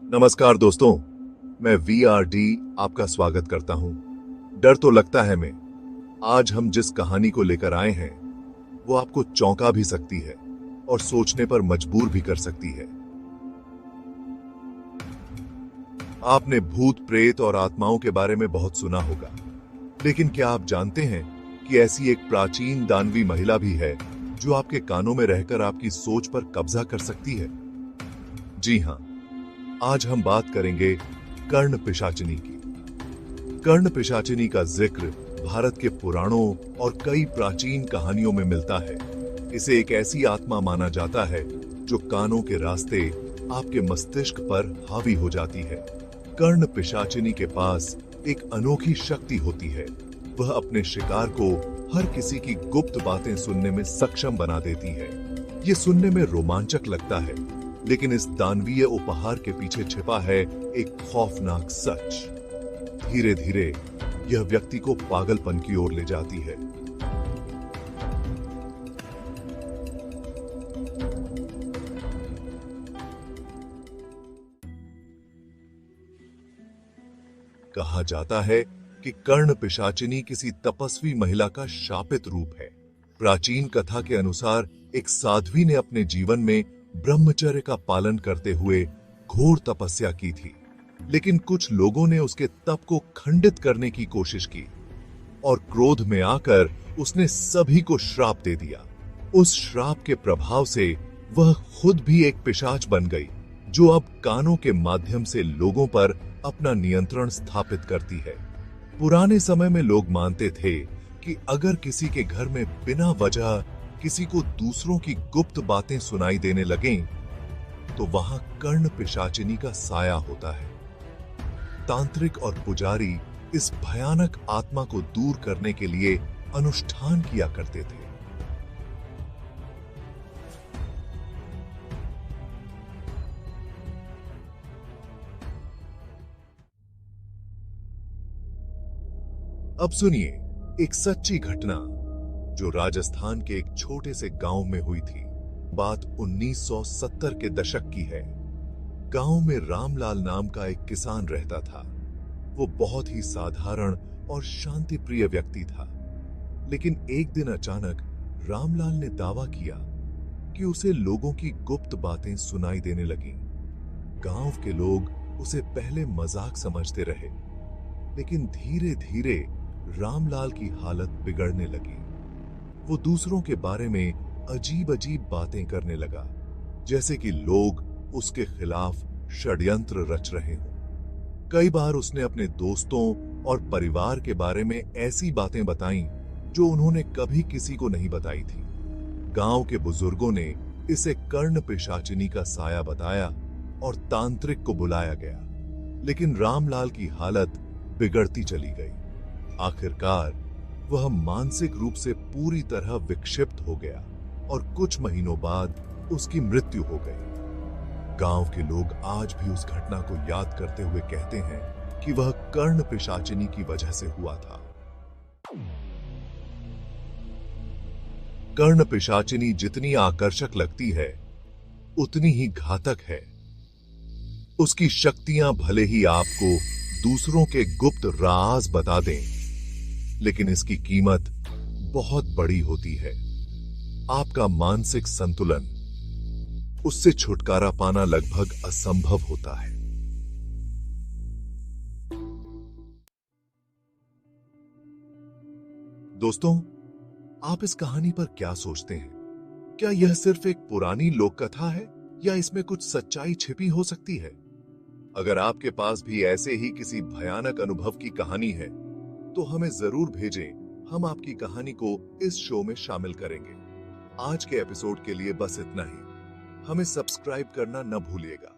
नमस्कार दोस्तों, मैं VRD आपका स्वागत करता हूं। डर तो लगता है मैं। आज हम जिस कहानी को लेकर आए हैं वो आपको चौंका भी सकती है और सोचने पर मजबूर भी कर सकती है। आपने भूत प्रेत और आत्माओं के बारे में बहुत सुना होगा, लेकिन क्या आप जानते हैं कि ऐसी एक प्राचीन दानवी महिला भी है जो आपके कानों में रहकर आपकी सोच पर कब्जा कर सकती है? जी हां, आज हम बात करेंगे कर्ण पिशाचिनी की। कर्ण पिशाचिनी का जिक्र भारत के पुराणों और कई प्राचीन कहानियों में मिलता है। इसे एक ऐसी आत्मा माना जाता है जो कानों के रास्ते आपके मस्तिष्क पर हावी हो जाती है। कर्ण पिशाचिनी के पास एक अनोखी शक्ति होती है। वह अपने शिकार को हर किसी की गुप्त बातें सुनने में सक्षम बना देती है। ये सुनने में रोमांचक लगता है, लेकिन इस दानवीय उपहार के पीछे छिपा है एक खौफनाक सच। धीरे धीरे यह व्यक्ति को पागलपन की ओर ले जाती है। कहा जाता है कि कर्ण पिशाचिनी किसी तपस्वी महिला का शापित रूप है। प्राचीन कथा के अनुसार एक साध्वी ने अपने जीवन में ब्रह्मचर्य का पालन करते हुए घोर तपस्या की थी, लेकिन कुछ लोगों ने उसके तप को खंडित करने की कोशिश की और क्रोध में आकर उसने सभी को श्राप दे दिया। उस श्राप के प्रभाव से वह खुद भी एक पिशाच बन गई, जो अब कानों के माध्यम से लोगों पर अपना नियंत्रण स्थापित करती है। पुराने समय में लोग मानते थे कि अगर किसी के घर में बिना वजह किसी को दूसरों की गुप्त बातें सुनाई देने लगें, तो वहां कर्ण पिशाचिनी का साया होता है। तांत्रिक और पुजारी इस भयानक आत्मा को दूर करने के लिए अनुष्ठान किया करते थे। अब सुनिए एक सच्ची घटना जो राजस्थान के एक छोटे से गांव में हुई थी। बात 1970 के दशक की है। गांव में रामलाल नाम का एक किसान रहता था। वो बहुत ही साधारण और शांतिप्रिय व्यक्ति था, लेकिन एक दिन अचानक रामलाल ने दावा किया कि उसे लोगों की गुप्त बातें सुनाई देने लगीं। गांव के लोग उसे पहले मजाक समझते रहे, लेकिन धीरे धीरे रामलाल की हालत बिगड़ने लगी। वो दूसरों के बारे में अजीब अजीब बातें करने लगा, जैसे कि लोग उसके खिलाफ षड्यंत्र रच रहे हों। कई बार उसने अपने दोस्तों और परिवार के बारे में ऐसी बातें बताईं जो उन्होंने कभी किसी को नहीं बताई थी। गांव के बुजुर्गों ने इसे कर्ण पिशाचिनी का साया बताया और तांत्रिक को बुलाया गया, लेकिन रामलाल की हालत बिगड़ती चली गई। आखिरकार वह मानसिक रूप से पूरी तरह विक्षिप्त हो गया और कुछ महीनों बाद उसकी मृत्यु हो गई। गांव के लोग आज भी उस घटना को याद करते हुए कहते हैं कि वह कर्ण पिशाचिनी की वजह से हुआ था। कर्ण पिशाचिनी जितनी आकर्षक लगती है, उतनी ही घातक है। उसकी शक्तियां भले ही आपको दूसरों के गुप्त राज बता दें, लेकिन इसकी कीमत बहुत बड़ी होती है। आपका मानसिक संतुलन, उससे छुटकारा पाना लगभग असंभव होता है। दोस्तों, आप इस कहानी पर क्या सोचते हैं? क्या यह सिर्फ एक पुरानी लोक कथा है या इसमें कुछ सच्चाई छिपी हो सकती है? अगर आपके पास भी ऐसे ही किसी भयानक अनुभव की कहानी है, तो हमें जरूर भेजें। हम आपकी कहानी को इस शो में शामिल करेंगे। आज के एपिसोड के लिए बस इतना ही। हमें सब्सक्राइब करना न भूलिएगा।